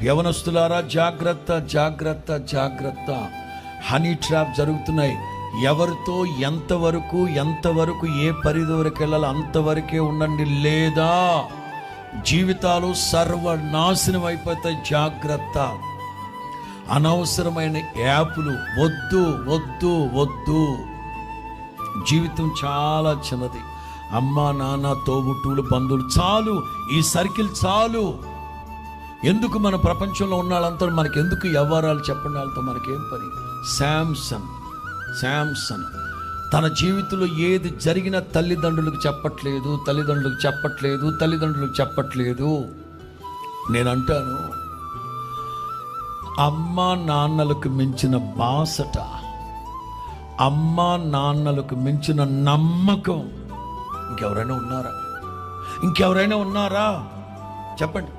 యవనస్తులారా జాగ్రత్త, జాగ్రత్త, జాగ్రత్త. హనీ ట్రాప్ జరుగుతున్నాయి. ఎవరితో ఎంతవరకు ఏ పరిధి వరకు వెళ్ళాలో అంతవరకే ఉండండి, లేదా జీవితాలు సర్వనాశనం అయిపోతాయి. జాగ్రత్త. అనవసరమైన యాప్లు వద్దు, వద్దు, వద్దు. జీవితం చాలా చిన్నది. అమ్మ, నాన్న, తోబుట్టువులు, బంధువులు చాలు. ఈ సర్కిల్ చాలు. ఎందుకు మన ప్రపంచంలో ఉన్న వాళ్ళంతా మనకి ఎందుకు వ్యవహారాలు చెప్పండి, వాళ్ళతో మనకేం పని? శాంసన్ తన జీవితంలో ఏది జరిగినా తల్లిదండ్రులకు చెప్పట్లేదు. నేను అంటాను, అమ్మా నాన్నలకు మించిన బాసట, అమ్మా నాన్నలకు మించిన నమ్మకం ఇంకెవరైనా ఉన్నారా? చెప్పండి.